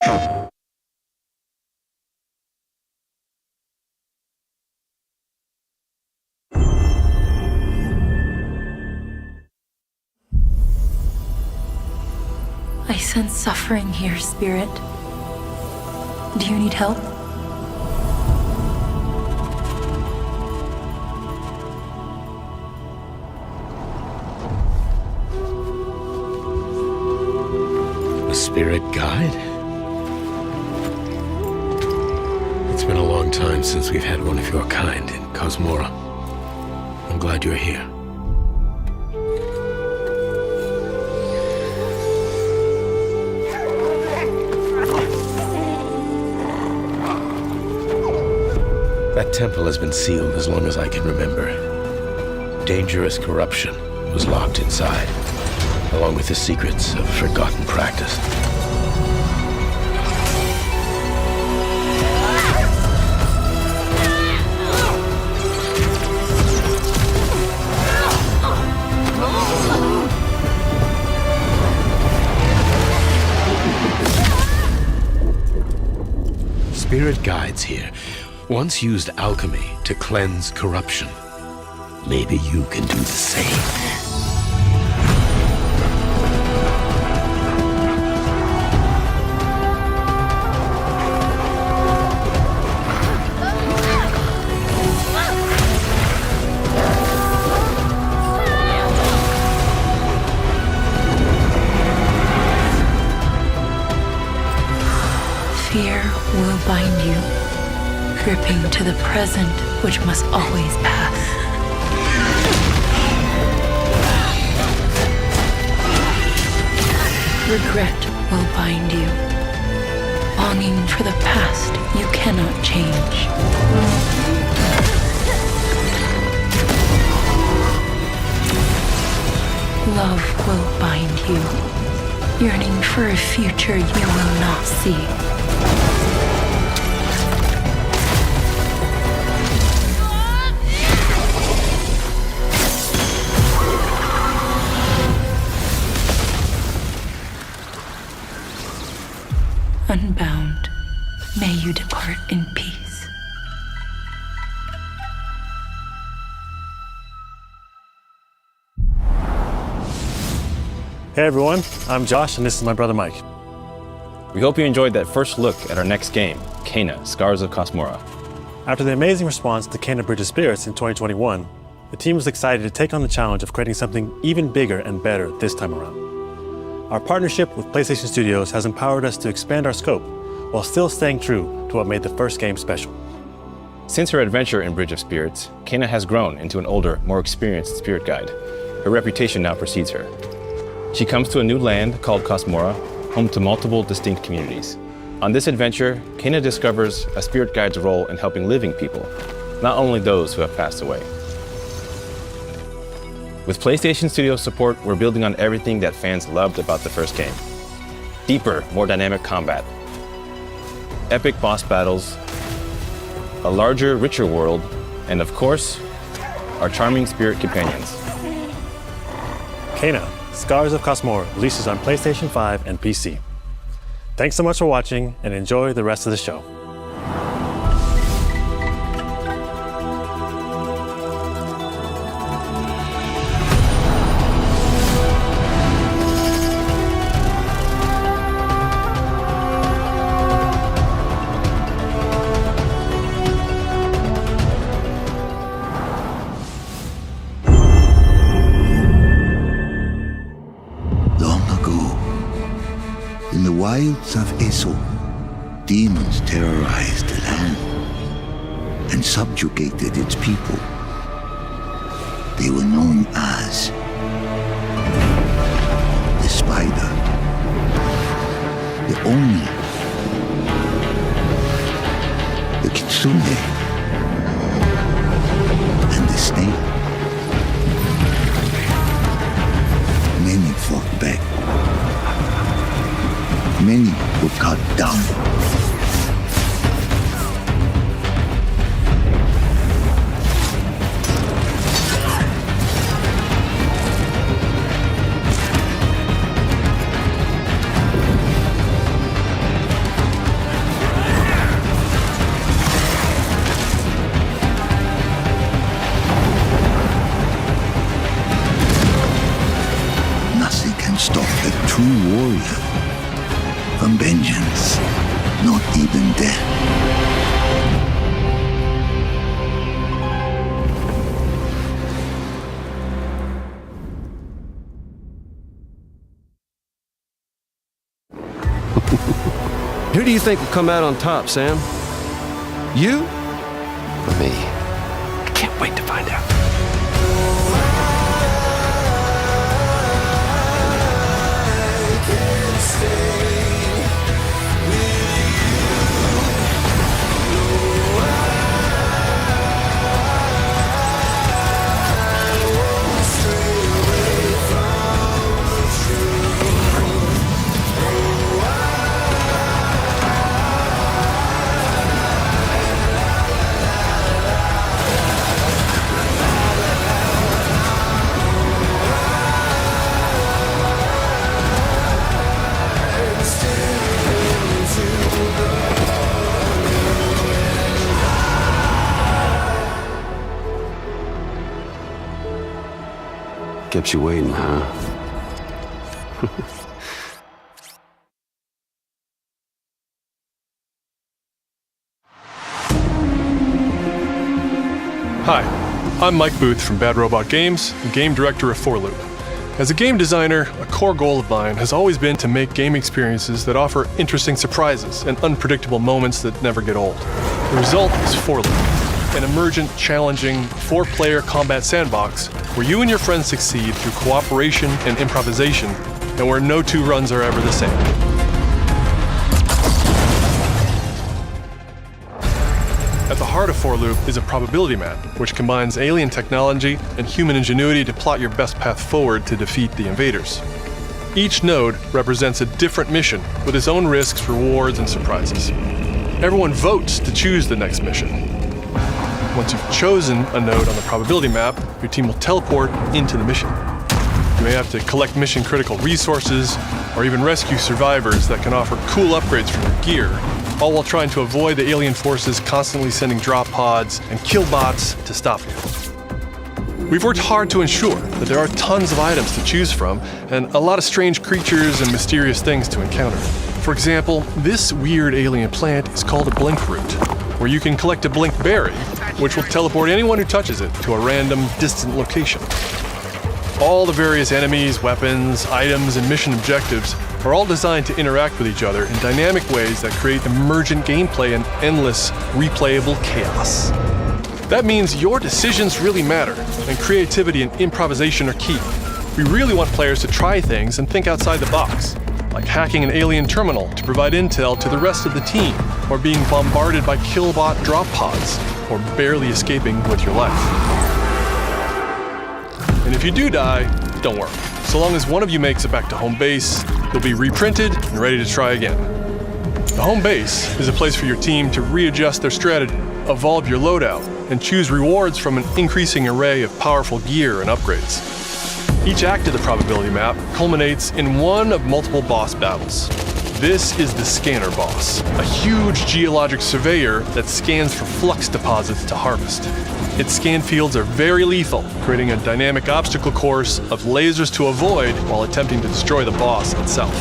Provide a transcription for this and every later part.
I sense suffering here, Spirit. Do you need help? A spirit guide? It's been a long time since we've had one of your kind in Cosmora. I'm glad you're here. That temple has been sealed as long as I can remember. Dangerous corruption was locked inside, along with the secrets of forgotten practice. Spirit guides here once used alchemy to cleanse corruption. Maybe you can do the same. Fear will bind you, gripping to the present, which must always pass. Regret will bind you, longing for the past you cannot change. Love will bind you, yearning for a future you will not see. Unbound, may you depart in peace. Hey everyone, I'm Josh and this is my brother Mike. We hope you enjoyed that first look at our next game, Kena, Scars of Cosmora. After the amazing response to Kena Bridge of Spirits in 2021, the team was excited to take on the challenge of creating something even bigger and better this time around. Our partnership with PlayStation Studios has empowered us to expand our scope while still staying true to what made the first game special. Since her adventure in Bridge of Spirits, Kena has grown into an older, more experienced spirit guide. Her reputation now precedes her. She comes to a new land called Cosmora, home to multiple distinct communities. On this adventure, Kena discovers a spirit guide's role in helping living people, not only those who have passed away. With PlayStation Studios support, we're building on everything that fans loved about the first game. Deeper, more dynamic combat, epic boss battles, a larger, richer world, and of course, our charming spirit companions. Kena, Scars of Cosmora releases on PlayStation 5 and PC. Thanks so much for watching and enjoy the rest of the show. Wilds of Eso, demons terrorized the land and subjugated its people. They were known as the Spider, the Oni, the Kitsune, and the Snake. Many fought back. Many were cut down. true warrior. From vengeance, not even death. Who do you think will come out on top, Sam? You? Or me? I can't wait to find out. Kept you waiting, huh? Hi, I'm Mike Booth from Bad Robot Games and game director of 4Loop. As a game designer, a core goal of mine has always been to make game experiences that offer interesting surprises and unpredictable moments that never get old. The result is 4Loop, an emergent, challenging, 4-player combat sandbox where you and your friends succeed through cooperation and improvisation, and where no two runs are ever the same. At the heart of 4Loop is a probability map, which combines alien technology and human ingenuity to plot your best path forward to defeat the invaders. Each node represents a different mission with its own risks, rewards, and surprises. Everyone votes to choose the next mission. Once you've chosen a node on the probability map, your team will teleport into the mission. You may have to collect mission-critical resources, or even rescue survivors that can offer cool upgrades for your gear, all while trying to avoid the alien forces constantly sending drop pods and kill bots to stop you. We've worked hard to ensure that there are tons of items to choose from, and a lot of strange creatures and mysterious things to encounter. For example, this weird alien plant is called a blink root, where you can collect a blink berry, which will teleport anyone who touches it to a random, distant location. All the various enemies, weapons, items, and mission objectives are all designed to interact with each other in dynamic ways that create emergent gameplay and endless, replayable chaos. That means your decisions really matter, and creativity and improvisation are key. We really want players to try things and think outside the box, like hacking an alien terminal to provide intel to the rest of the team, or being bombarded by killbot drop pods, or barely escaping with your life. And if you do die, don't worry. So long as one of you makes it back to home base, you'll be reprinted and ready to try again. The home base is a place for your team to readjust their strategy, evolve your loadout, and choose rewards from an increasing array of powerful gear and upgrades. Each act of the probability map culminates in one of multiple boss battles. This is the Scanner Boss, a huge geologic surveyor that scans for flux deposits to harvest. Its scan fields are very lethal, creating a dynamic obstacle course of lasers to avoid while attempting to destroy the boss itself.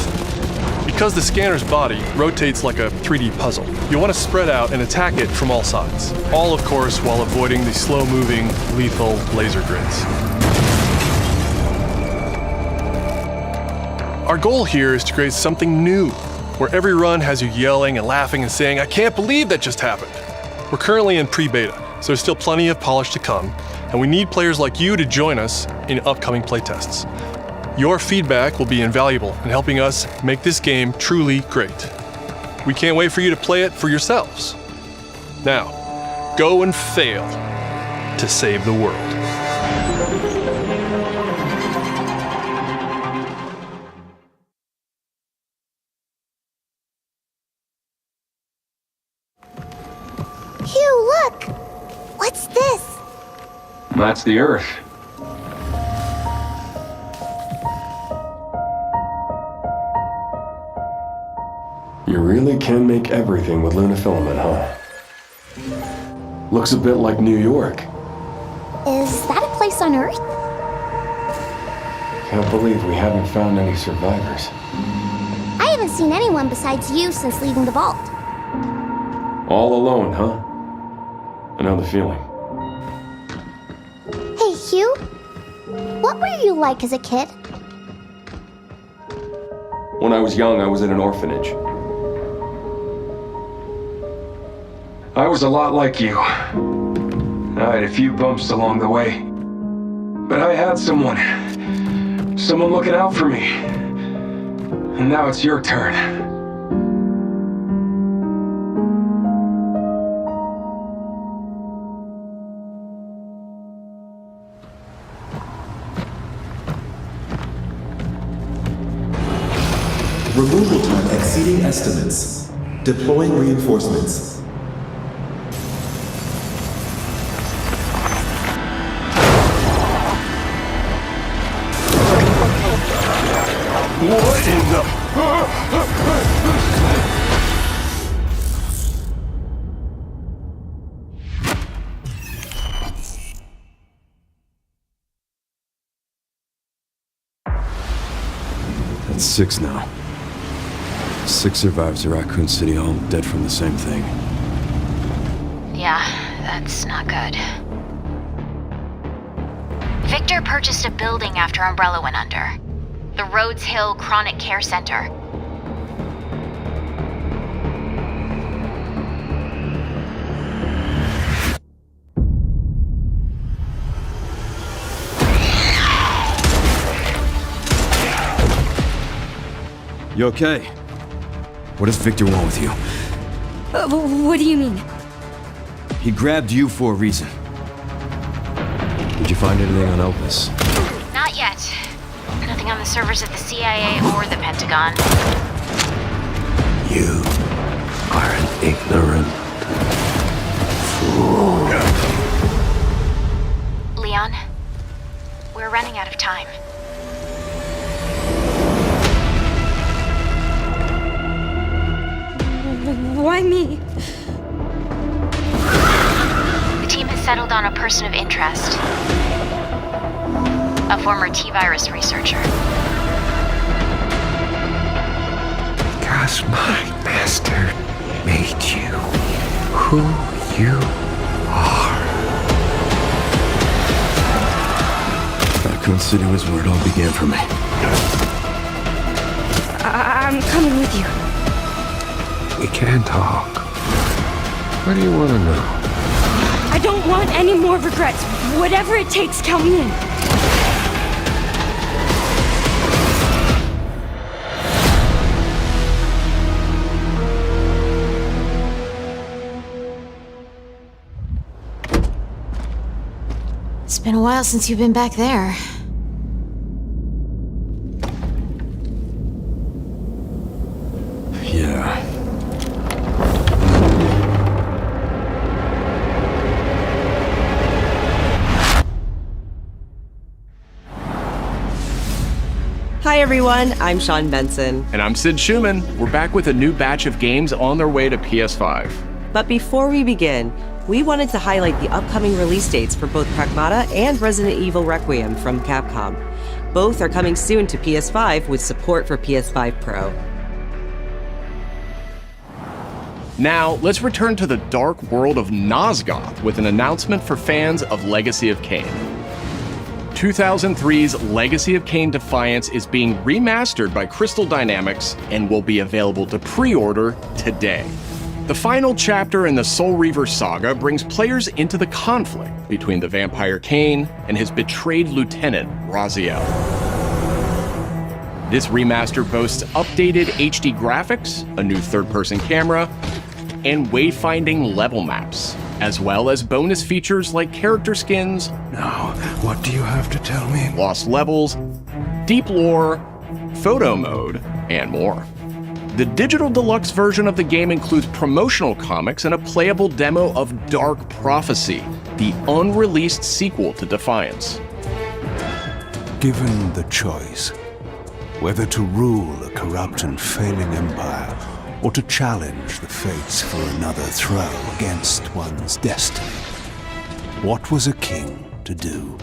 Because the scanner's body rotates like a 3D puzzle, you want to spread out and attack it from all sides. All, of course, while avoiding the slow-moving, lethal laser grids. Our goal here is to create something new, where every run has you yelling and laughing and saying, "I can't believe that just happened." We're currently in pre-beta, so there's still plenty of polish to come, and we need players like you to join us in upcoming playtests. Your feedback will be invaluable in helping us make this game truly great. We can't wait for you to play it for yourselves. Now, go and fail to save the world. Hugh, look! What's this? That's the Earth. You really can make everything with lunafilament, huh? Looks a bit like New York. Is that a place on Earth? Can't believe we haven't found any survivors. haven't seen anyone besides you since leaving the vault. All alone, huh? I know the feeling. Hey, Hugh? What were you like as a kid? When I was young, I was in an orphanage. I was a lot like you. I had a few bumps along the way. But I had someone looking out for me. And now it's your turn. Removal time exceeding estimates. Deploying reinforcements. What in the... That's 6 now. 6 survivors of Raccoon City, all dead from the same thing. Yeah, that's not good. Victor purchased a building after Umbrella went under. The Rhodes Hill Chronic Care Center. You okay? What does Victor want with you? What do you mean? He grabbed you for a reason. Did you find anything on Opus? Not yet. Nothing on the servers at the CIA or the Pentagon. You are an ignorant fool. Leon, we're running out of time. Why me? The team has settled on a person of interest. A former T-virus researcher. Because my master made you who you are. Raccoon City was where it all began for me. I'm coming with you. We can talk. What do you want to know? I don't want any more regrets. Whatever it takes, count me in. It's been a while since you've been back there. Yeah. Hi everyone, I'm Sean Benson. And I'm Sid Schumann. We're back with a new batch of games on their way to PS5. But before we begin, we wanted to highlight the upcoming release dates for both Pragmata and Resident Evil Requiem from Capcom. Both are coming soon to PS5 with support for PS5 Pro. Now, let's return to the dark world of Nosgoth with an announcement for fans of Legacy of Kain. 2003's Legacy of Kain Defiance is being remastered by Crystal Dynamics and will be available to pre-order today. The final chapter in the Soul Reaver saga brings players into the conflict between the vampire Kain and his betrayed lieutenant, Raziel. This remaster boasts updated HD graphics, a new third-person camera, and wayfinding level maps, as well as bonus features like character skins, Now, what do you have to tell me? lost levels, deep lore, photo mode, and more. The digital deluxe version of the game includes promotional comics and a playable demo of Dark Prophecy, the unreleased sequel to Defiance. Given the choice, whether to rule a corrupt and failing empire, or to challenge the fates for another throw against one's destiny, what was a king to do?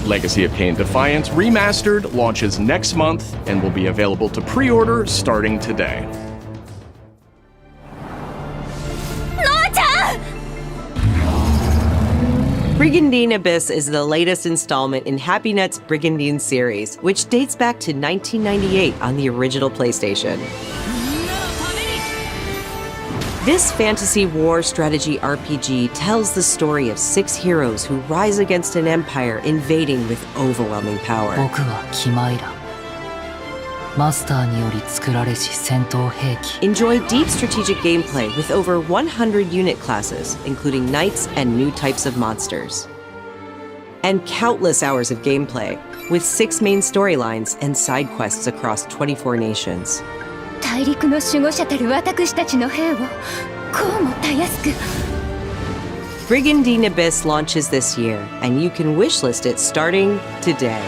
Legacy of Kain Defiance Remastered launches next month and will be available to pre-order starting today. Brigandine Abyss is the latest installment in HappyNet's Brigandine series, which dates back to 1998 on the original PlayStation. This fantasy war strategy RPG tells the story of 6 heroes who rise against an empire invading with overwhelming power. Enjoy deep strategic gameplay with over 100 unit classes, including knights and new types of monsters. And countless hours of gameplay, with 6 main storylines and side quests across 24 nations. Brigandine Abyss launches this year, and you can wishlist it starting today.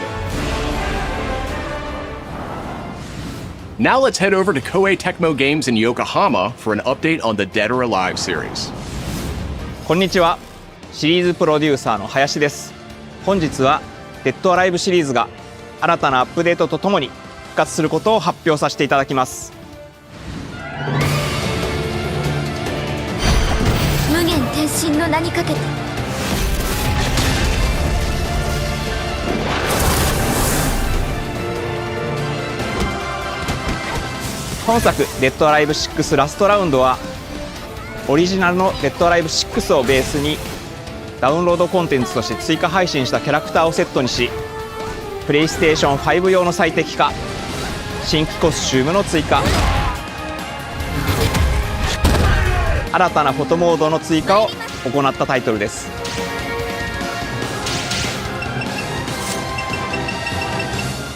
Now let's head over to Koei Tecmo Games in Yokohama for an update on the Dead or Alive series. こんにちは。シリーズプロデューサーの林です。本日はデッドアライブシリーズが新たなアップデートとともに復活することを発表させていただきます。無限転身の名にかけて。本作「デッドアライブ6ラストラウンド」はオリジナルの「デッドアライブ6」をベースにダウンロードコンテンツとして追加配信したキャラクターをセットにし、プレイステーション5用の最適化、新規コスチュームの追加、新たなフォトモードの追加を行ったタイトルです。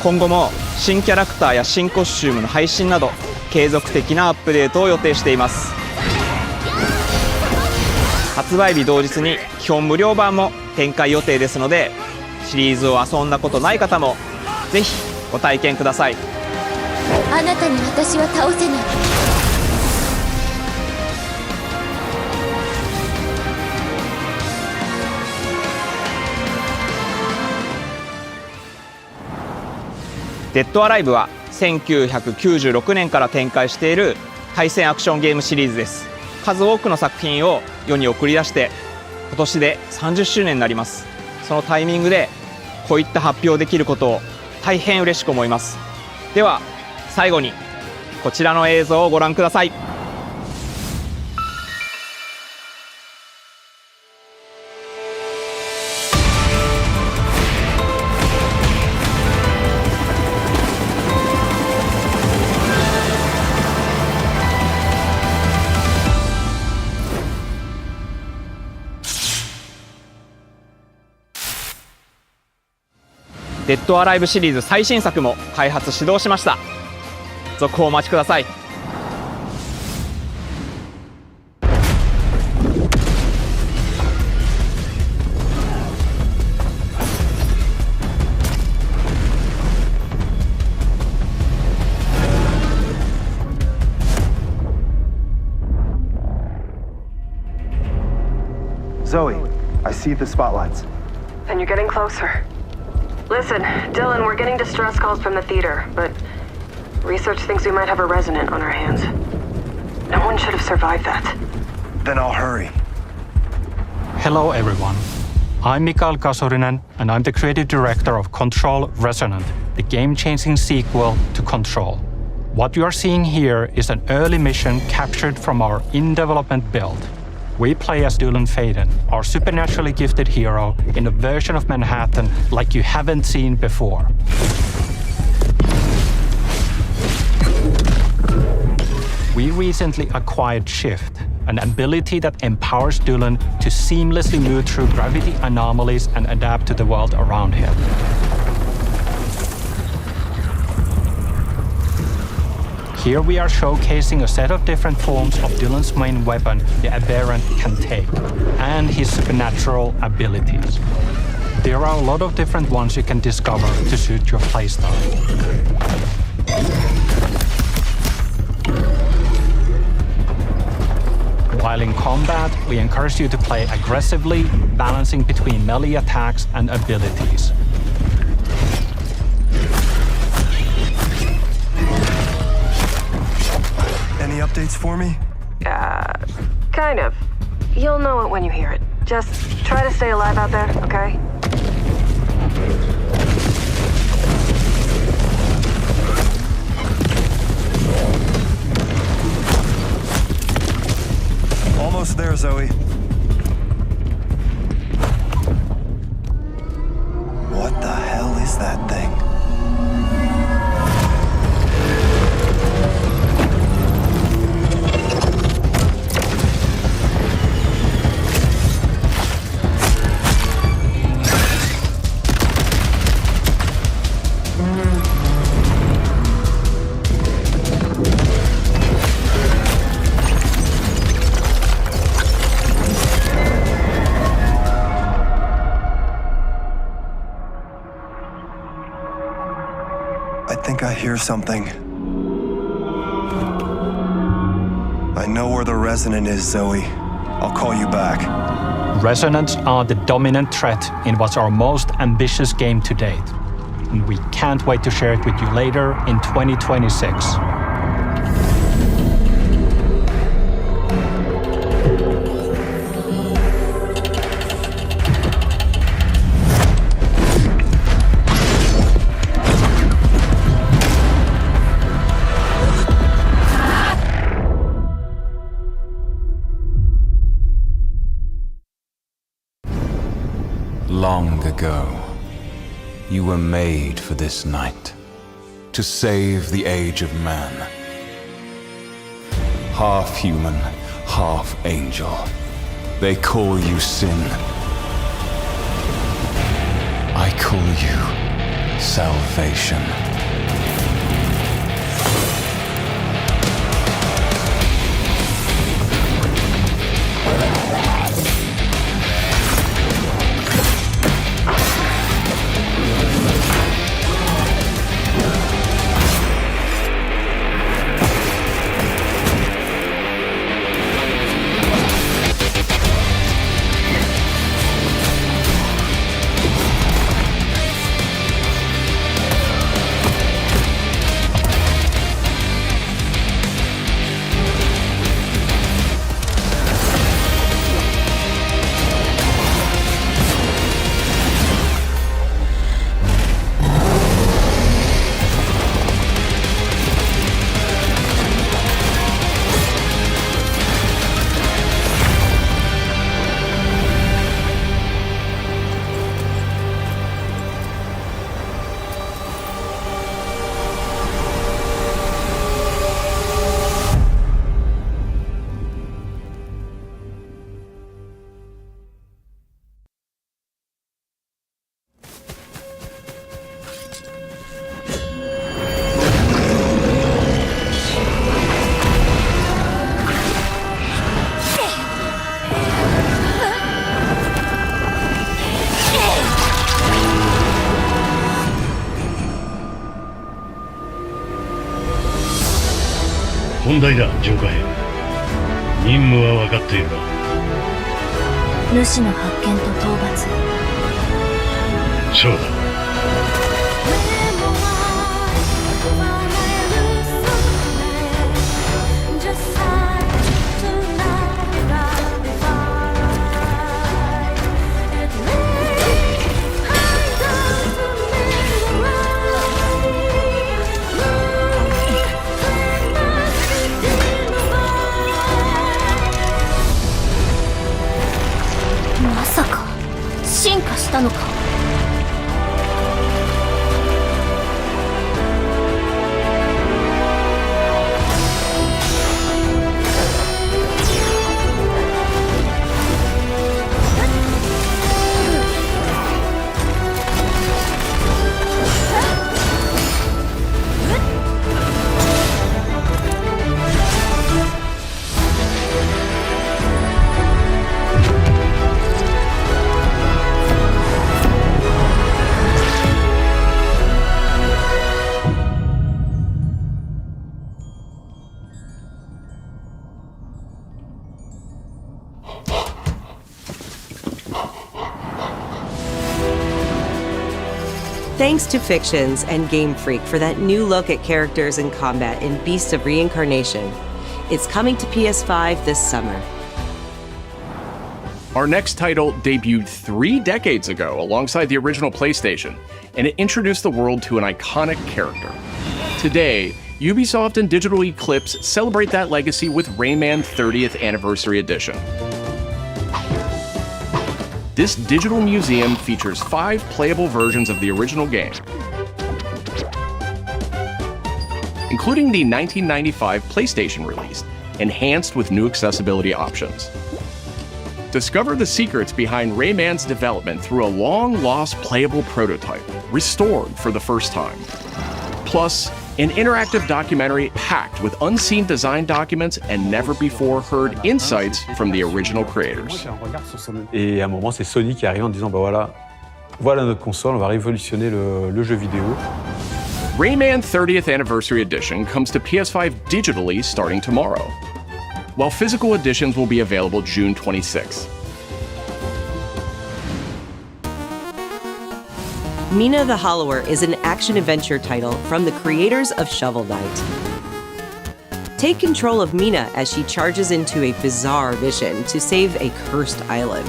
今後も新キャラクターや新コスチュームの配信など継続的なアップデートを予定しています。発売日同日に基本無料版も展開予定ですので、シリーズを遊んだことない方もぜひご体験ください。あなたに私は倒せない。デッドアライブは1996年から展開している対戦アクションゲームシリーズです。数多くの作品を世に送り出して今年で30周年になります。そのタイミングでこういった発表できることを大変嬉しく思います。では最後にこちらの映像をご覧ください。デッドアライブシリーズ最新作も開発始動しました。続報お待ちください。Zoe, I see the spotlights. And you're getting closer. Listen, Dylan, we're getting distress calls from the theater, but research thinks we might have a resident on our hands. No one should have survived that. Then I'll hurry. Hello, everyone. I'm Mikael Kasurinen, and I'm the creative director of Control Resonant, the game-changing sequel to Control. What you are seeing here is an early mission captured from our in-development build. We play as Dylan Faden, our supernaturally gifted hero, in a version of Manhattan like you haven't seen before. We recently acquired Shift, an ability that empowers Dylan to seamlessly move through gravity anomalies and adapt to the world around him. Here we are showcasing a set of different forms of Dylan's main weapon, the Aberrant, can take, and his supernatural abilities. There are a lot of different ones you can discover to suit your playstyle. While in combat, we encourage you to play aggressively, balancing between melee attacks and abilities. updates for me? Kind of. You'll know it when you hear it. Just try to stay alive out there, okay? Almost there, Zoe. What the hell is that thing? I hear something. I know where the Resonant is, Zoe. I'll call you back. Resonants are the dominant threat in what's our most ambitious game to date. And we can't wait to share it with you later in 2026. Long ago, you were made for this night, to save the age of man. Half human, half angel. They call you sin. I call you salvation. Thanks to Fictions and Game Freak for that new look at characters and combat in Beasts of Reincarnation. It's coming to PS5 this summer. Our next title debuted 3 decades ago alongside the original PlayStation, and it introduced the world to an iconic character. Today, Ubisoft and Digital Eclipse celebrate that legacy with Rayman 30th Anniversary Edition. This digital museum features 5 playable versions of the original game, including the 1995 PlayStation release, enhanced with new accessibility options. Discover the secrets behind Rayman's development through a long-lost playable prototype, restored for the first time. Plus, an interactive documentary packed with unseen design documents and never-before-heard insights from the original creators. Et à un moment, c'est Sony qui arrive en disant voilà notre console, on va révolutionner le jeu vidéo. Rayman 30th Anniversary Edition comes to PS5 digitally starting tomorrow, while physical editions will be available June 26th. Mina the Hollower is an action-adventure title from the creators of Shovel Knight. Take control of Mina as she charges into a bizarre mission to save a cursed island.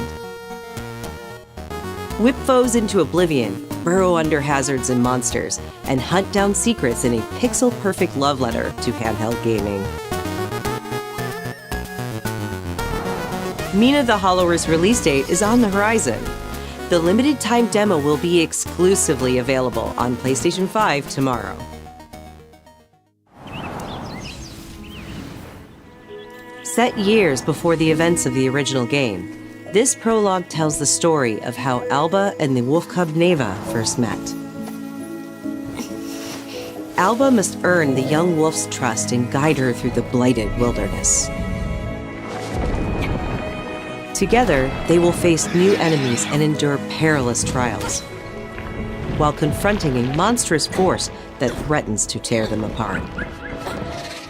Whip foes into oblivion, burrow under hazards and monsters, and hunt down secrets in a pixel-perfect love letter to handheld gaming. Mina the Hollower's release date is on the horizon. The limited-time demo will be exclusively available on PlayStation 5 tomorrow. Set years before the events of the original game, this prologue tells the story of how Alba and the wolf cub Neva first met. Alba must earn the young wolf's trust and guide her through the blighted wilderness. Together, they will face new enemies and endure perilous trials, while confronting a monstrous force that threatens to tear them apart.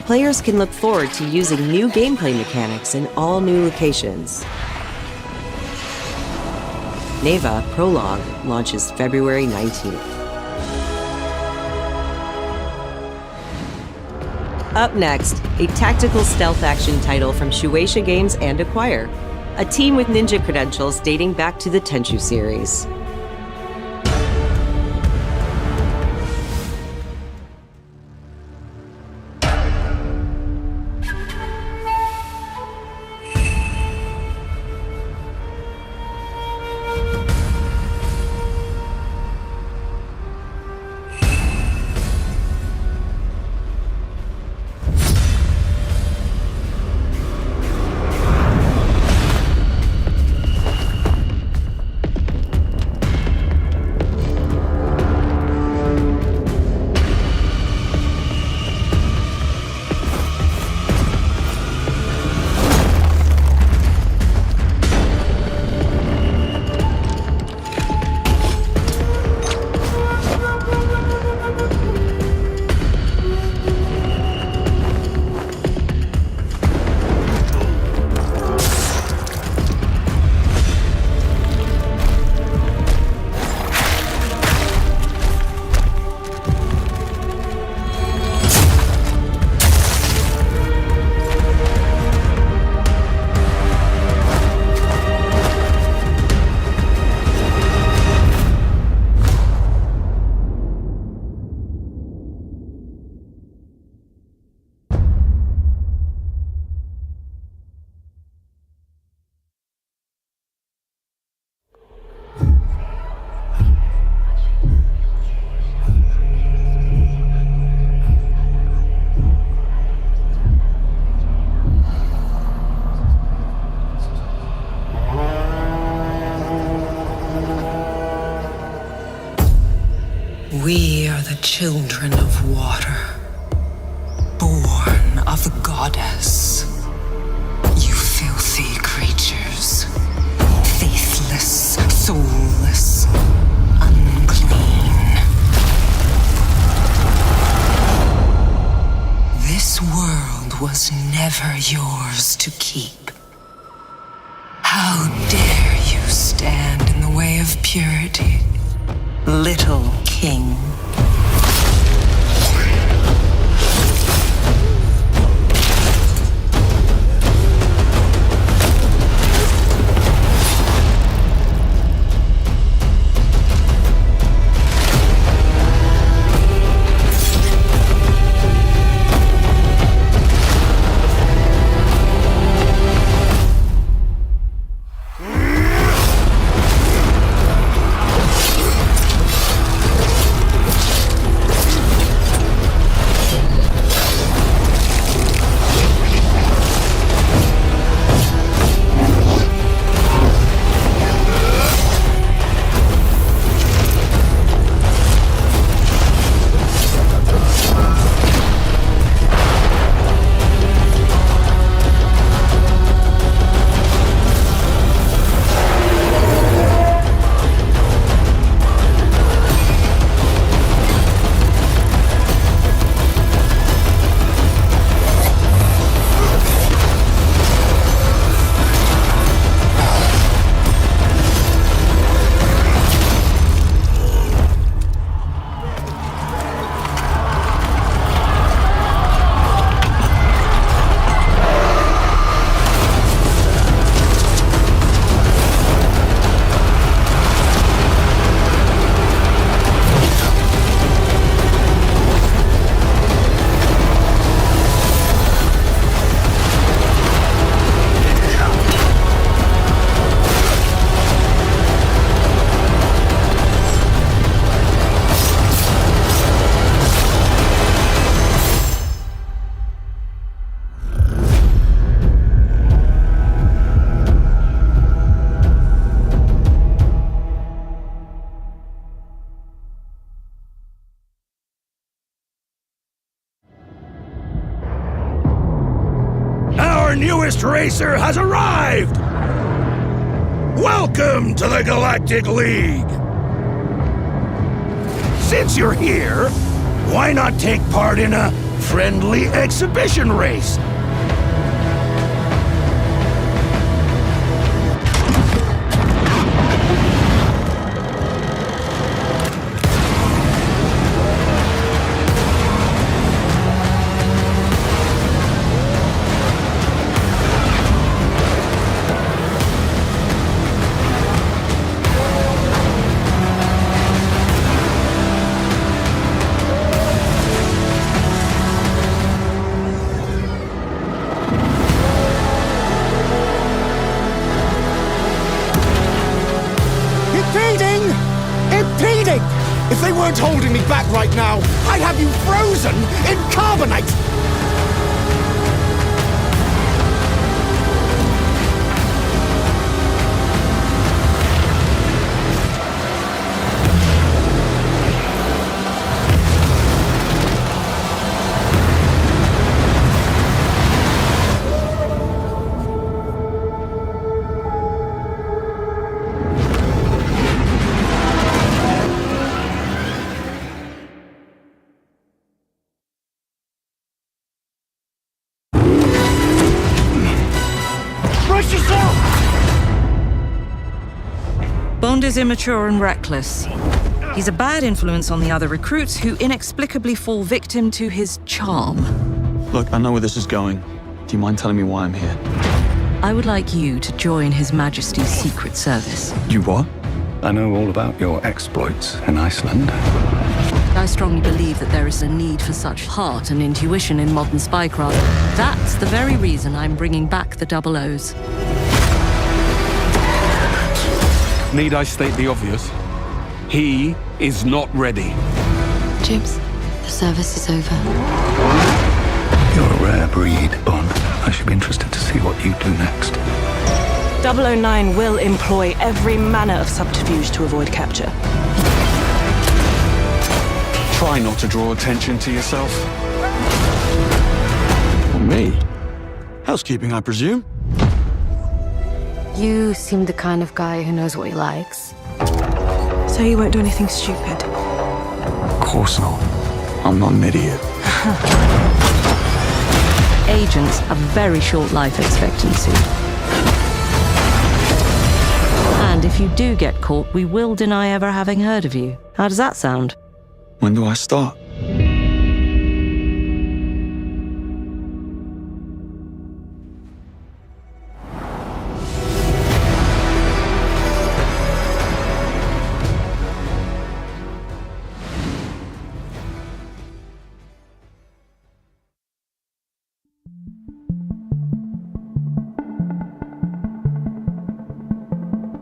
Players can look forward to using new gameplay mechanics in all new locations. Neva Prologue launches February 19th. Up next, a tactical stealth action title from Shueisha Games and Acquire, a team with ninja credentials dating back to the Tenchu series. We are the children of water, born of the goddess. You filthy creatures, faithless, soulless, unclean. This world was never yours to keep. How dare you stand in the way of purity, little king? Your newest racer has arrived! Welcome to the Galactic League! Since you're here, why not take part in a friendly exhibition race? If they weren't holding me back right now, I'd have you frozen in carbonite! Bond is immature and reckless. He's a bad influence on the other recruits who inexplicably fall victim to his charm. Look, I know where this is going. Do you mind telling me why I'm here? I would like you to join His Majesty's Secret Service. You what? I know all about your exploits in Iceland. I strongly believe that there is a need for such heart and intuition in modern spycraft. That's the very reason I'm bringing back the Double O's. Need I state the obvious? He is not ready. Jibs, the service is over. You're a rare breed, Bond. I should be interested to see what you do next. 009 will employ every manner of subterfuge to avoid capture. Try not to draw attention to yourself. Or me? Housekeeping, I presume? You seem the kind of guy who knows what he likes. So you won't do anything stupid? Of course not. I'm not an idiot. Agents have very short life expectancy. And if you do get caught, we will deny ever having heard of you. How does that sound? When do I start?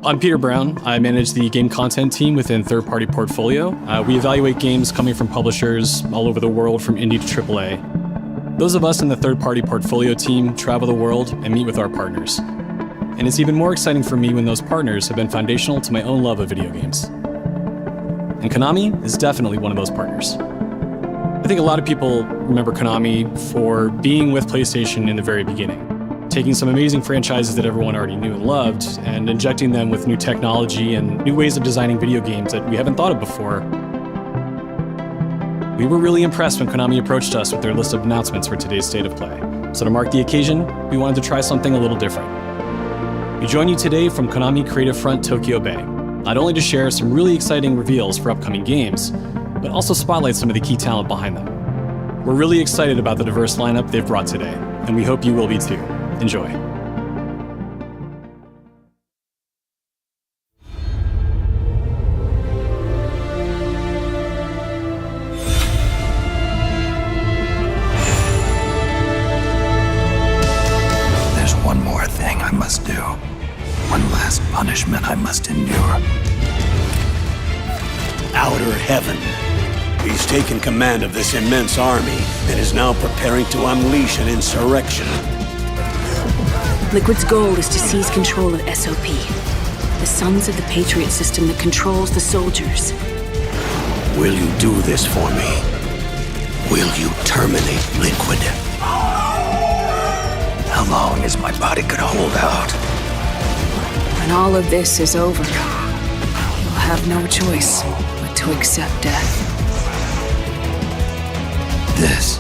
I'm Peter Brown. I manage the game content team within Third Party Portfolio. We evaluate games coming from publishers all over the world, from indie to AAA. Those of us in the Third Party Portfolio team travel the world and meet with our partners. And it's even more exciting for me when those partners have been foundational to my own love of video games. And Konami is definitely one of those partners. I think a lot of people remember Konami for being with PlayStation in the very beginning, taking some amazing franchises that everyone already knew and loved and injecting them with new technology and new ways of designing video games that we haven't thought of before. We were really impressed when Konami approached us with their list of announcements for today's State of Play. So to mark the occasion, we wanted to try something a little different. We join you today from Konami Creative Front Tokyo Bay, not only to share some really exciting reveals for upcoming games, but also spotlight some of the key talent behind them. We're really excited about the diverse lineup they've brought today, and we hope you will be too. Enjoy. There's one more thing I must do. One last punishment I must endure. Outer Heaven. He's taken command of this immense army and is now preparing to unleash an insurrection. Liquid's goal is to seize control of SOP, the Sons of the Patriot system that controls the soldiers. Will you do this for me? Will you terminate Liquid? How long thought it could hold out. When all of this is over, you'll have no choice but to accept death. This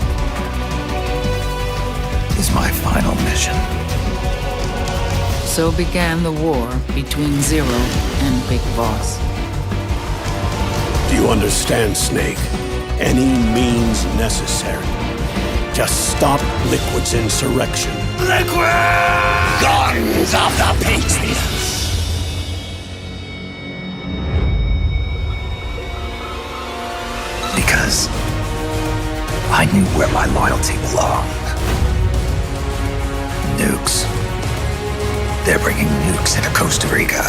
is my final mission. So began the war between Zero and Big Boss. Do you understand, Snake? Any means necessary. Just stop Liquid's insurrection. Liquid! Guns of the Patriots! Because I knew where my loyalty belonged. Nukes. They're bringing nukes into Costa Rica.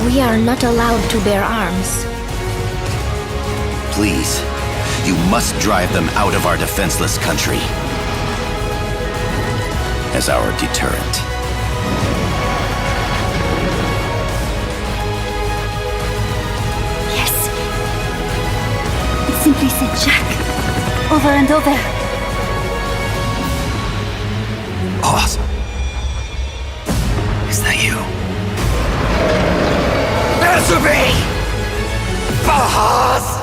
We are not allowed to bear arms. Please, you must drive them out of our defenseless country. As our deterrent. Yes. It simply said Jack. Over and over. Awesome. Is that you? Answer me! Bahas!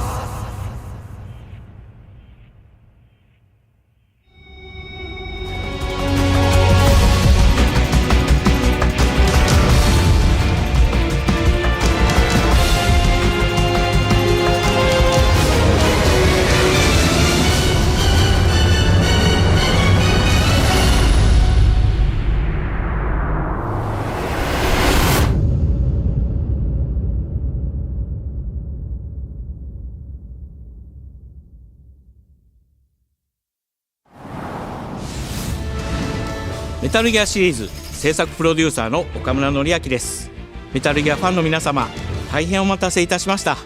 メタルギアシリーズ制作プロデューサーの岡村典明です。メタルギアファンの皆様、大変お待たせいたしました。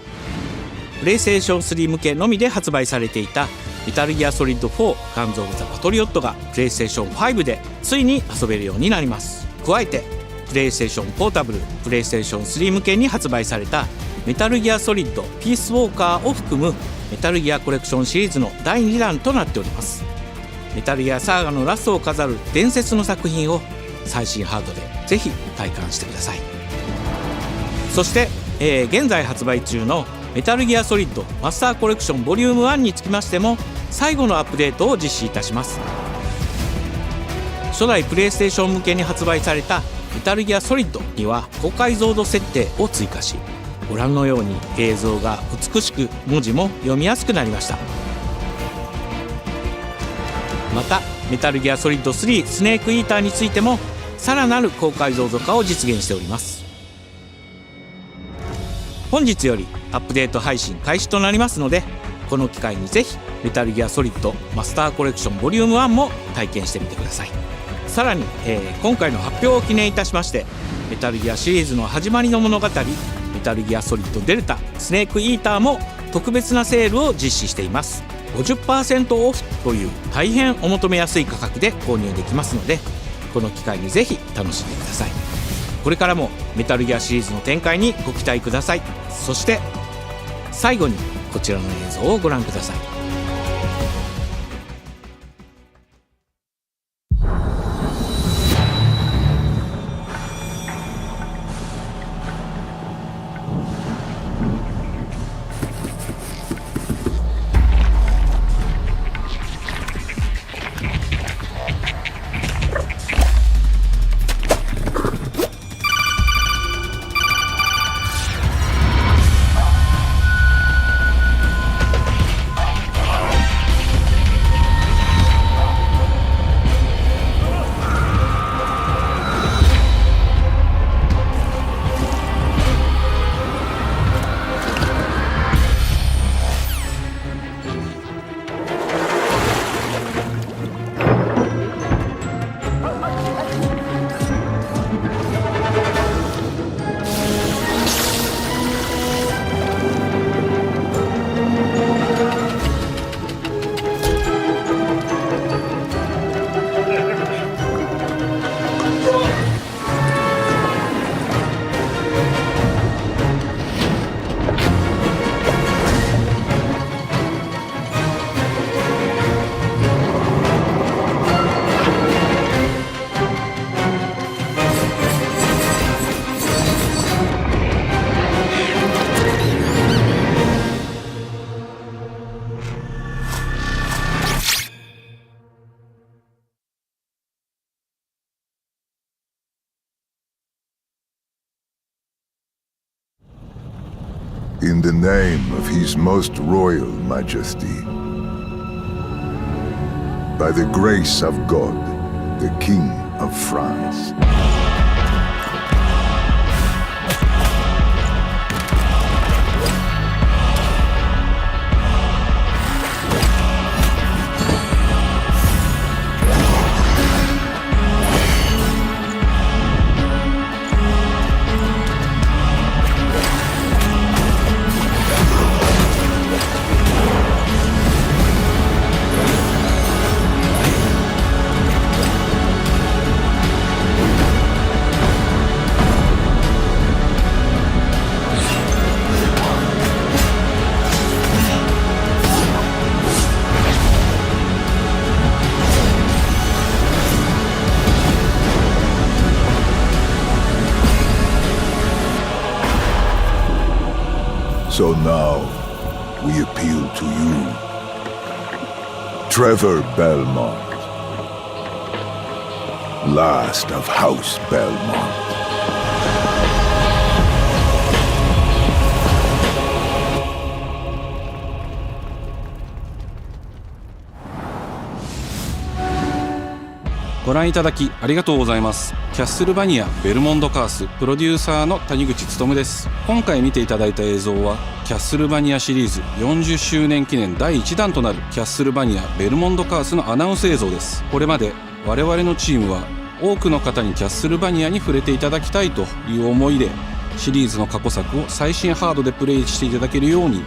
プレイステーション3向けのみで発売されていたメタルギアソリッド4ガンズ・オブ・ザ・パトリオットがプレイステーション5でついに遊べるようになります。加えてプレイステーションポータブル、プレイステーション3向けに発売されたメタルギアソリッドピースウォーカーを含むメタルギアコレクションシリーズの第2弾となっております。メタルギアサーガのラストを飾る伝説の作品を最新ハードでぜひ体感してください。そして、現在発売中のメタルギアソリッドマスターコレクションボリューム1につきましても最後のアップデートを実施いたします。初代プレイステーション向けに発売されたメタルギアソリッドには高解像度設定を追加し、ご覧のように映像が美しく文字も読みやすくなりました。またメタルギアソリッド3スネークイーターについてもさらなる高解像度化を実現しております。本日よりアップデート配信開始となりますので、この機会にぜひメタルギアソリッドマスターコレクションボリューム1も体験してみてください。さらに、今回の発表を記念いたしましてメタルギアシリーズの始まりの物語メタルギアソリッドデルタスネークイーターも特別なセールを実施しています。50% オフという大変お求めやすい価格で購入できますので、この機会にぜひ楽しんでください。これからもメタルギアシリーズの展開にご期待ください。そして最後にこちらの映像をご覧ください。In the name of His Most Royal Majesty, by the grace of God, the King of France. So now, we appeal to you, Trevor Belmont, last of House Belmont.ご覧いただきありがとうございます。キャッスルバニアベルモンドカースプロデューサーの谷口勉です。今回見ていただいた映像はキャッスルバニアシリーズ40周年記念第1弾となるキャッスルバニアベルモンドカースのアナウンス映像です。これまで我々のチームは多くの方にキャッスルバニアに触れていただきたいという思いでシリーズの過去作を最新ハードでプレイしていただけるように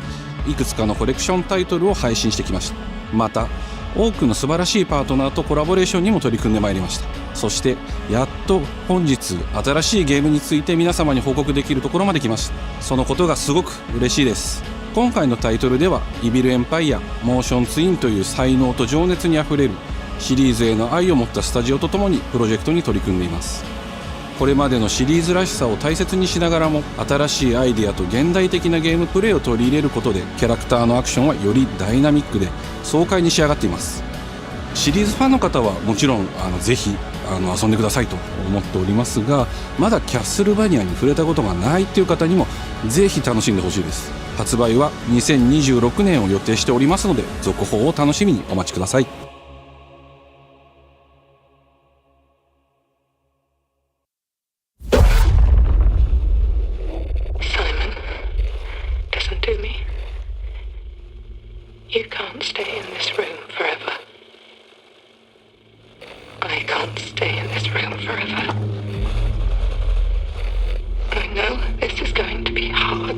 いくつかのコレクションタイトルを配信してきました。また多くの素晴らしいパートナーとコラボレーションにも取り組んでまいりました。そしてやっと本日新しいゲームについて皆様に報告できるところまで来ました。そのことがすごく嬉しいです。今回のタイトルではイビルエンパイアモーションツインという才能と情熱にあふれるシリーズへの愛を持ったスタジオとともにプロジェクトに取り組んでいます。これまでのシリーズらしさを大切にしながらも新しいアイデアと現代的なゲームプレイを取り入れることでキャラクターのアクションはよりダイナミックで爽快に仕上がっています。シリーズファンの方はもちろんぜひ遊んでくださいと思っておりますが、まだキャッスルバニアに触れたことがないという方にもぜひ楽しんでほしいです。発売は2026年を予定しておりますので続報を楽しみにお待ちください。You can't stay in this room forever. I can't stay in this room forever. I know this is going to be hard.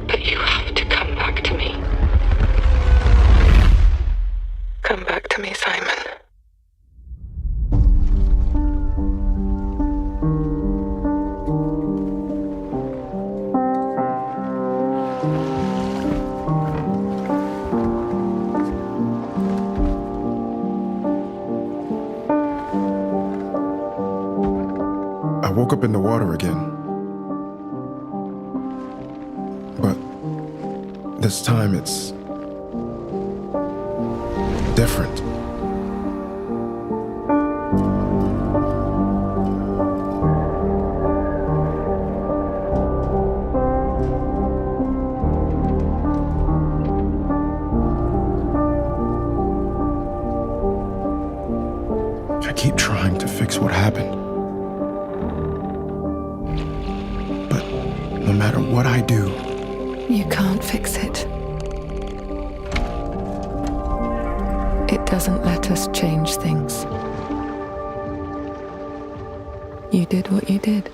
But you have to come back to me. Come back to me, Simon. I woke up in the water again. But this time it's different. I keep trying to fix what happened. No matter what I do, You can't fix it. It doesn't let us change things. You did what you did.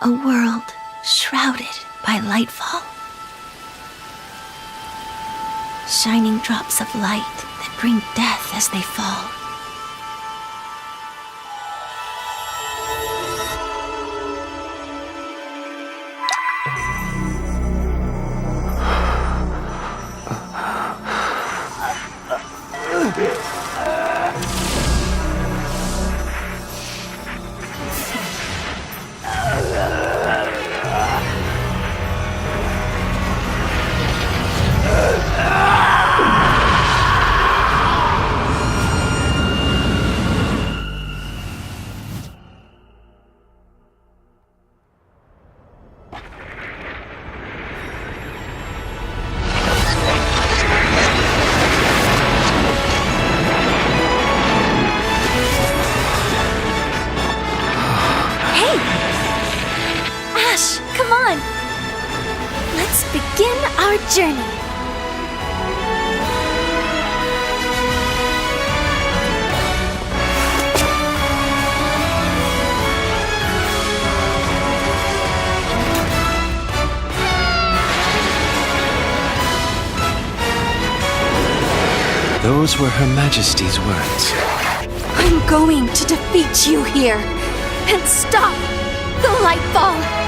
A world shrouded by lightfall. Shining drops of light that bring death as they fall. Journey. Those were Her Majesty's words. I'm going to defeat you here and stop the Lightfall.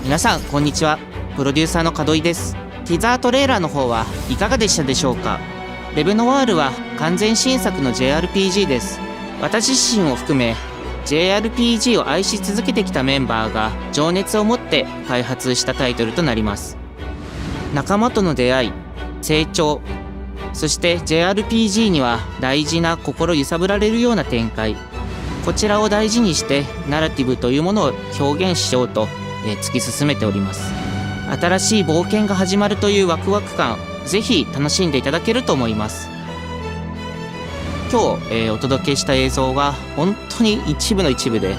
皆さんこんにちは。プロデューサーの門井です。ティザートレーラーの方はいかがでしたでしょうか。レブノワールは完全新作の JRPG です。私自身を含め JRPG を愛し続けてきたメンバーが情熱を持って開発したタイトルとなります。仲間との出会い、成長、そして JRPG には大事な心揺さぶられるような展開、こちらを大事にしてナラティブというものを表現しようと突き進めております。新しい冒険が始まるというワクワク感、ぜひ楽しんでいただけると思います。今日、お届けした映像は本当に一部の一部で、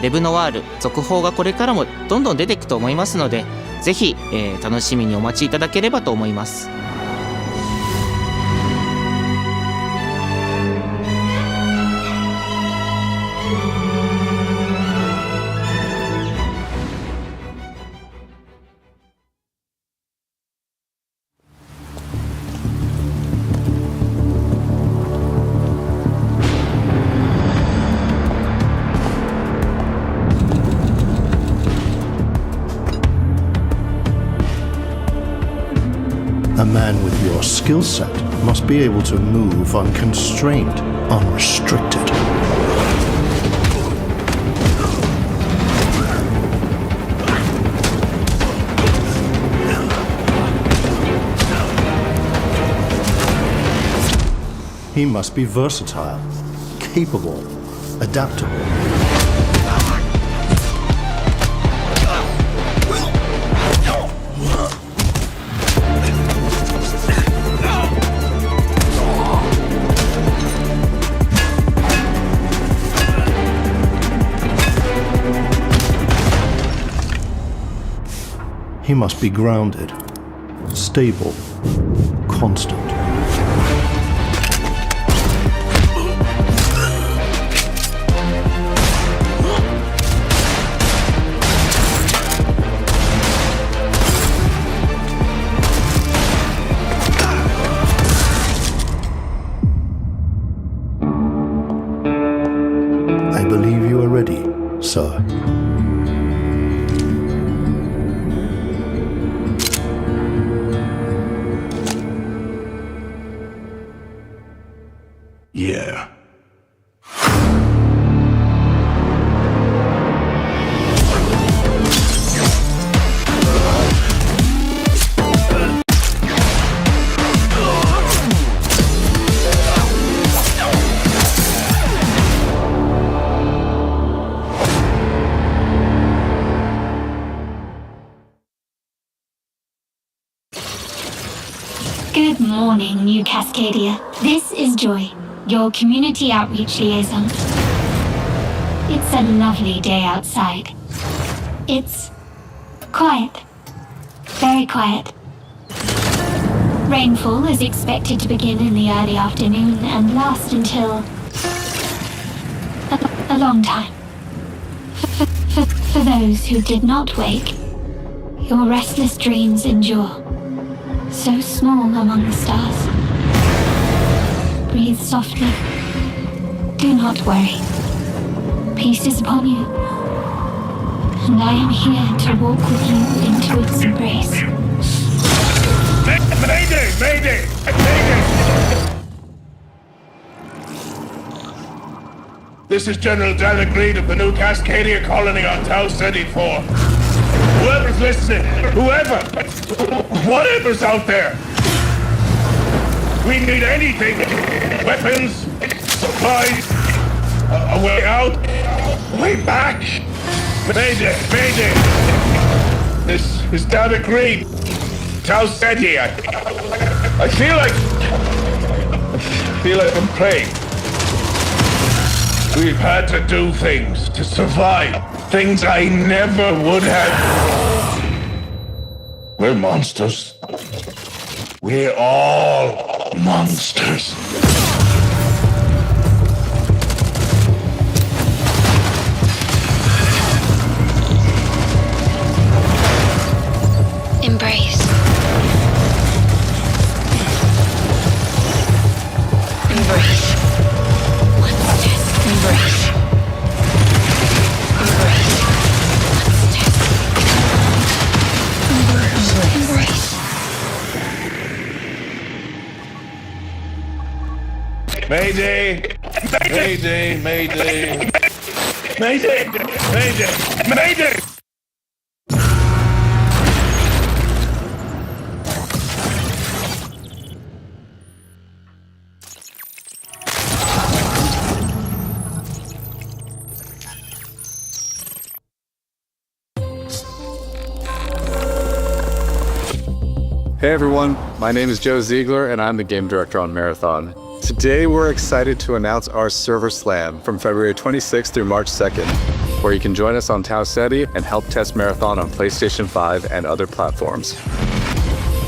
レブノワール続報がこれからもどんどん出ていくと思いますので、ぜひ、楽しみにお待ちいただければと思います。A man with your skill set must be able to move unconstrained, unrestricted. He must be versatile, capable, adaptable. He must be grounded, stable, constant. I believe you are ready, sir. Good morning, New Cascadia. This is Joy, your community outreach liaison. It's a lovely day outside. It's quiet. Very quiet. Rainfall is expected to begin in the early afternoon and last until a long time. For those who did not wake, your restless dreams endure. So small among the stars. Breathe softly. Do not worry. Peace is upon you. And I am here to walk with you into its embrace. Mayday! Mayday! Mayday! This is General Dalek Reed of the New Cascadia colony on Tau Ceti 4. Whoever's listening, whatever's out there, we need anything. Weapons, supplies, a way out, a way back. Mayday, mayday. This is Dalek Reed, Tau Ceti. I feel like I'm praying. We've had to do things to survive. Things I never would have. We're monsters. We're all monsters. Embrace. Embrace. Embrace. Mayday! Mayday! Mayday! Mayday! Mayday! Mayday! Hey everyone, my name is Joe Ziegler and I'm the game director on Marathon. Today we're excited to announce our Server Slam from February 26th through March 2nd, where you can join us on Tau Ceti and help test Marathon on PlayStation 5 and other platforms.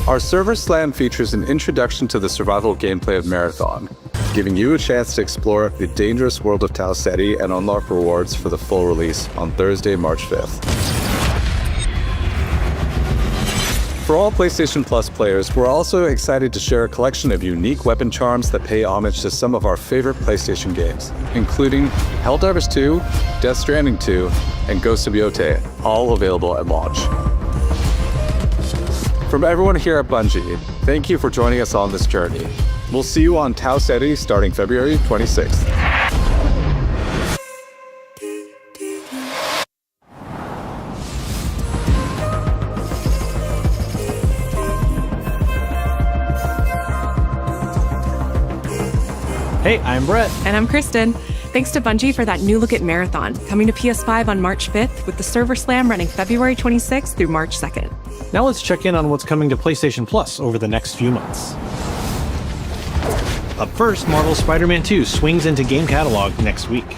Our Server Slam features an introduction to the survival gameplay of Marathon, giving you a chance to explore the dangerous world of Tau Ceti and unlock rewards for the full release on Thursday, March 5th. For all PlayStation Plus players, we're also excited to share a collection of unique weapon charms that pay homage to some of our favorite PlayStation games, including Helldivers 2, Death Stranding 2, and Ghost of Yotei, all available at launch. From everyone here at Bungie, thank you for joining us on this journey. We'll see you on Tau Ceti starting February 26th. Hey, I'm Brett. And I'm Kristen. Thanks to Bungie for that new look at Marathon, coming to PS5 on March 5th with the Server Slam running February 26th through March 2nd. Now let's check in on what's coming to PlayStation Plus over the next few months. Up first, Marvel's Spider-Man 2 swings into game catalog next week.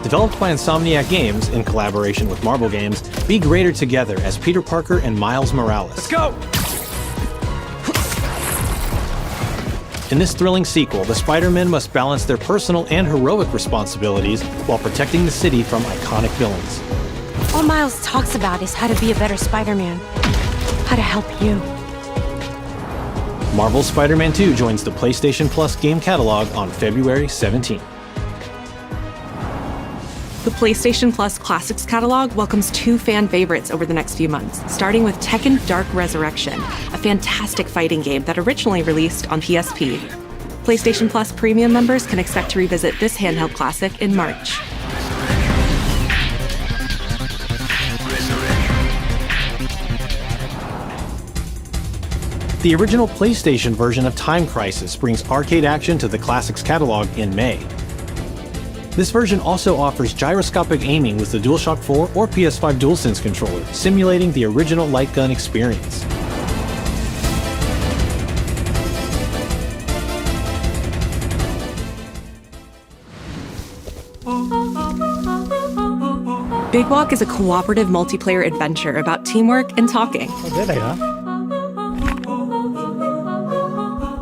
Developed by Insomniac Games in collaboration with Marvel Games, be greater together as Peter Parker and Miles Morales. Let's go! In this thrilling sequel, the Spider-Men must balance their personal and heroic responsibilities while protecting the city from iconic villains. All Miles talks about is how to be a better Spider-Man. How to help you. Marvel's Spider-Man 2 joins the PlayStation Plus game catalog on February 17th. The PlayStation Plus Classics catalog welcomes two fan favorites over the next few months, starting with Tekken Dark Resurrection, a fantastic fighting game that originally released on PSP. PlayStation Plus Premium members can expect to revisit this handheld classic in March. The original PlayStation version of Time Crisis brings arcade action to the Classics catalog in May. This version also offers gyroscopic aiming with the DualShock 4 or PS5 DualSense controller, simulating the original light gun experience. Big Walk is a cooperative multiplayer adventure about teamwork and talking.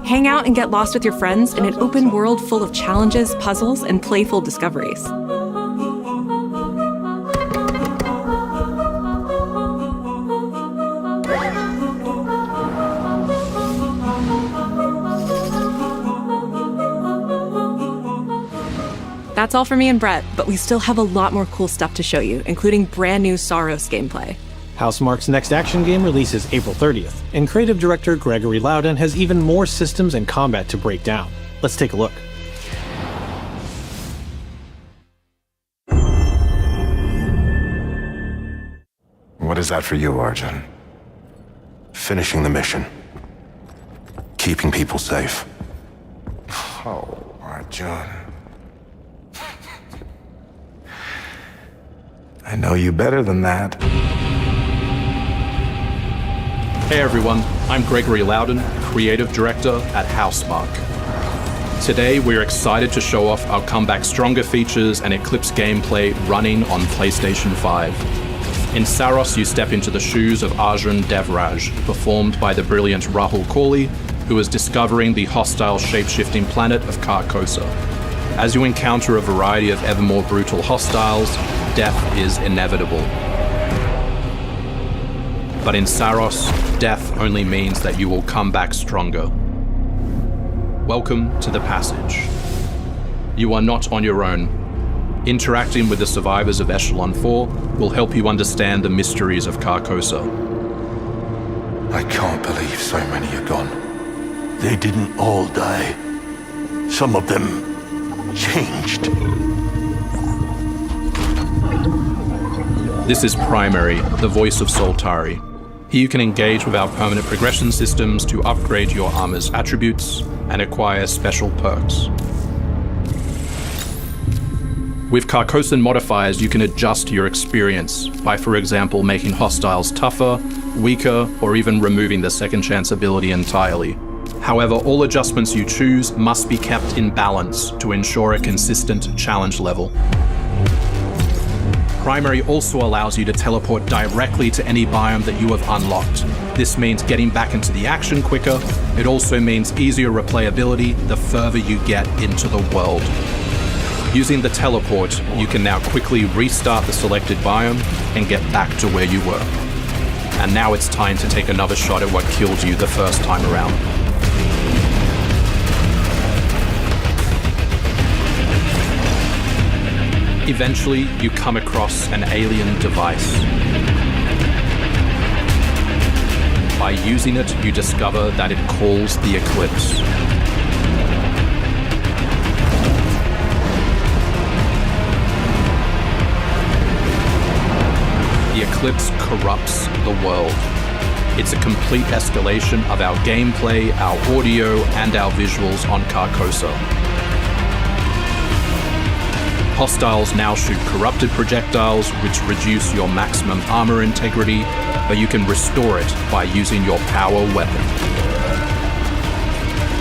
Hang out and get lost with your friends in an open world full of challenges, puzzles, and playful discoveries. That's all for me and Brett, but we still have a lot more cool stuff to show you, including brand new Saros gameplay. Housemarque's next action game releases April 30th, and creative director Gregory Loudon has even more systems and combat to break down. Let's take a look. What is that for you, Arjun? Finishing the mission. Keeping people safe. Oh, Arjun. I know you better than that. Hey everyone, I'm Gregory Loudon, Creative Director at Housemarque. Today we're excited to show off our Comeback Stronger features and Eclipse gameplay running on PlayStation 5. In Saros, you step into the shoes of Arjun Devraj, performed by the brilliant Rahul Kohli, who is discovering the hostile shape-shifting planet of Carcosa. As you encounter a variety of ever more brutal hostiles, death is inevitable. But in Saros, death only means that you will come back stronger. Welcome to the passage. You are not on your own. Interacting with the survivors of Echelon 4 will help you understand the mysteries of Carcosa. I can't believe so many are gone. They didn't all die. Some of them changed. This is Primary, the voice of Soltari. Here you can engage with our permanent progression systems to upgrade your armor's attributes and acquire special perks. With Carcosan modifiers, you can adjust your experience by, for example, making hostiles tougher, weaker, or even removing the second chance ability entirely. However, all adjustments you choose must be kept in balance to ensure a consistent challenge level. Primary also allows you to teleport directly to any biome that you have unlocked. This means getting back into the action quicker. It also means easier replayability the further you get into the world. Using the teleport, you can now quickly restart the selected biome and get back to where you were. And now it's time to take another shot at what killed you the first time around. Eventually, you come across an alien device. By using it, you discover that it calls the Eclipse. The Eclipse corrupts the world. It's a complete escalation of our gameplay, our audio, and our visuals on Carcosa. Hostiles now shoot corrupted projectiles, which reduce your maximum armor integrity, but you can restore it by using your power weapon.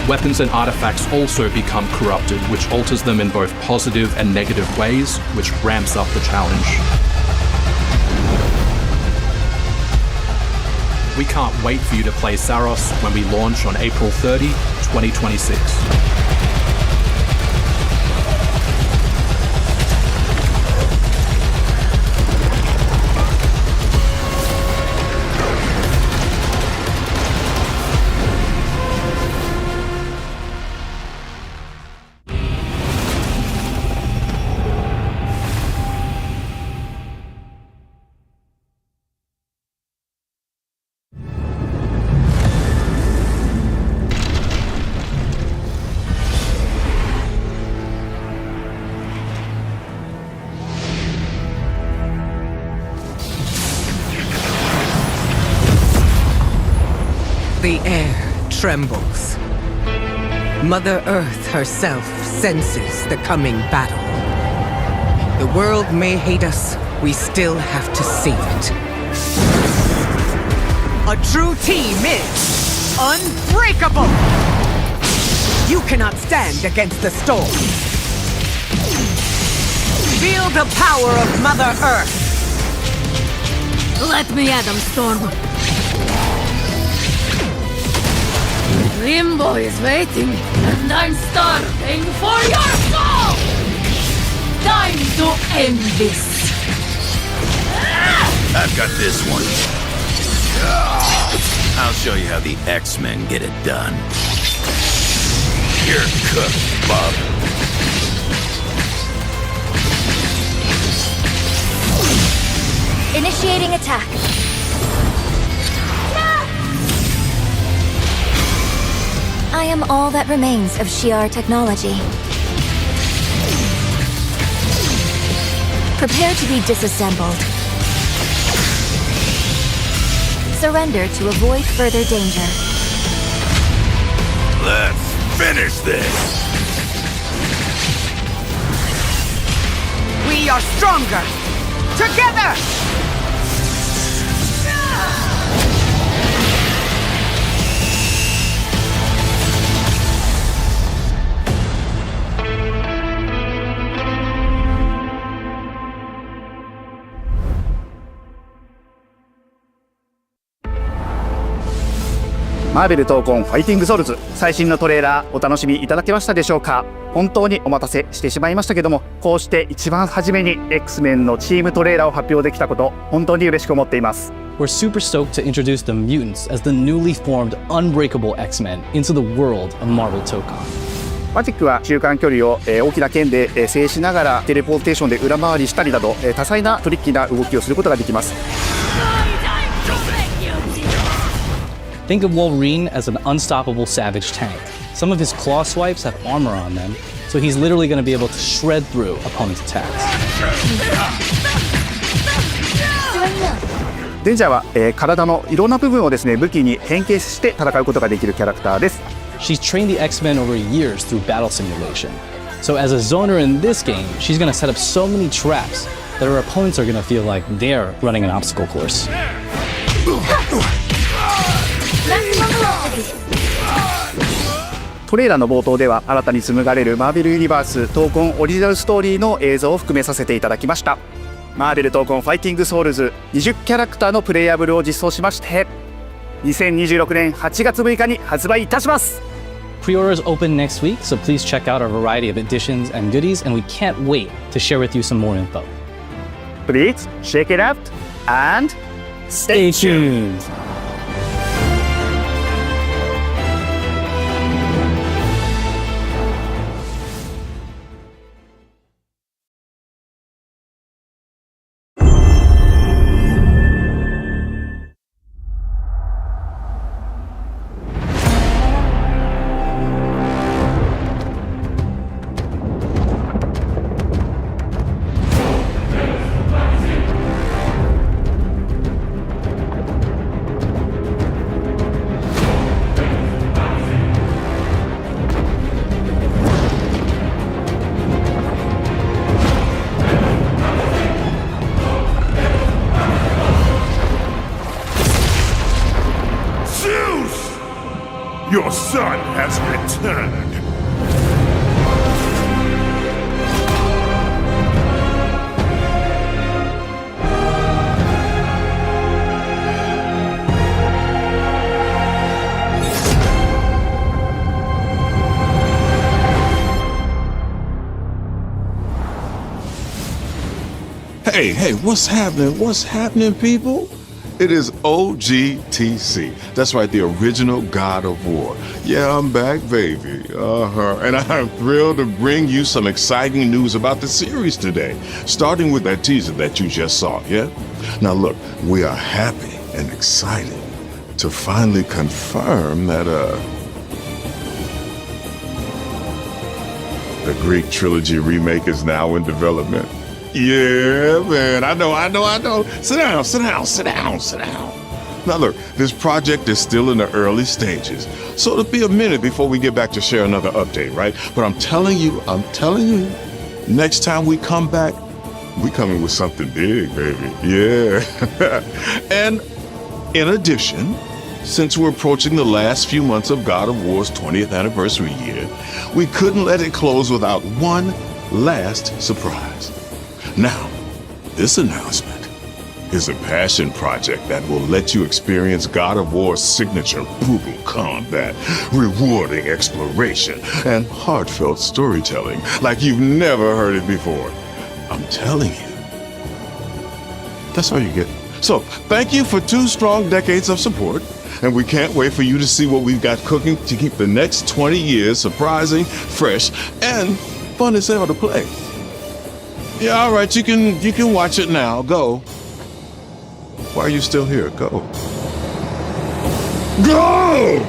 Weapons and artifacts also become corrupted, which alters them in both positive and negative ways, which ramps up the challenge. We can't wait for you to play Saros when we launch on April 30, 2026. The air trembles. Mother Earth herself senses the coming battle. The world may hate us, we still have to save it. A true team is unbreakable! You cannot stand against the storm. Feel the power of Mother Earth! Let me at them, Storm. Limbo is waiting, and I'm starving for your soul! Time to end this! I've got this one. I'll show you how the X-Men get it done. You're cooked, Bob. Initiating attack. I am all that remains of Shi'ar technology. Prepare to be disassembled. Surrender to avoid further danger. Let's finish this! We are stronger! Together!マーベル闘魂ファイティングソウルズ最新のトレーラーお楽しみいただけましたでしょうか。本当にお待たせしてしまいましたけども、こうして一番初めに X-Men のチームトレーラーを発表できたこと本当に嬉しく思っています。 We're super stoked to introduce the mutants as the newly formed unbreakable X-Men into the world of Marvel Tokon. マジックは中間距離を大きな剣で制しながらテレポーテーションで裏回りしたりなど多彩なトリッキーな動きをすることができます。 Think of Wolverine as an unstoppable savage tank. Some of his claw swipes have armor on them, so he's literally going to be able to shred through opponents' attacks. デンジャーは、体のいろんな部分をですね武器に変形して戦うことができるキャラクターです。 She's trained the X-Men over years through battle simulation. So as a zoner in this game, she's going to set up so many traps that her opponents are going to feel like they're running an obstacle course. トレーラーの冒頭では新たに紡がれるマーベルユニバース闘魂オリジナルストーリーの映像を含めさせていただきました。マーベル闘魂ファイティングソウルズ20キャラクターのプレイヤブルを実装しまして2026年8月6日に発売いたします。 Pre-orders open next week, so please check out our variety of editions and goodies, and we can't wait to share with you some more info. Please check it out and stay tuned. Your son has returned. Hey, what's happening? What's happening, people? It is OGTC. That's right, the original God of War. Yeah, I'm back, baby. And I'm thrilled to bring you some exciting news about the series today, starting with that teaser that you just saw, yeah? Now look, we are happy and excited to finally confirm that, the Greek trilogy remake is now in development. Yeah, man, I know. Sit down. Now look, this project is still in the early stages, so it'll be a minute before we get back to share another update, right? But I'm telling you, next time we come back, we coming with something big, baby. Yeah. And in addition, since we're approaching the last few months of God of War's 20th anniversary year, we couldn't let it close without one last surprise. Now, this announcement is a passion project that will let you experience God of War's signature brutal combat, rewarding exploration, and heartfelt storytelling like you've never heard it before. I'm telling you. That's all you get. So, thank you for 2 strong decades of support, and we can't wait for you to see what we've got cooking to keep the next 20 years surprising, fresh, and fun as hell to play. Yeah, all right, you can watch it now. Go. Why are you still here? Go. Go!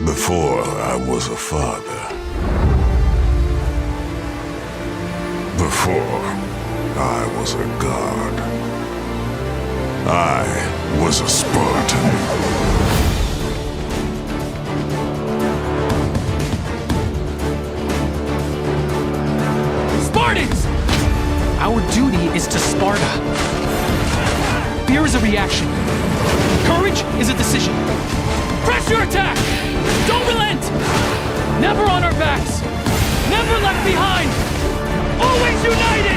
Before I was a father. Before I was a god. I was a Spartan. Spartans! Our duty is to Sparta. Fear is a reaction. Courage is a decision. Press your attack! Don't relent! Never on our backs! Never left behind! Always united!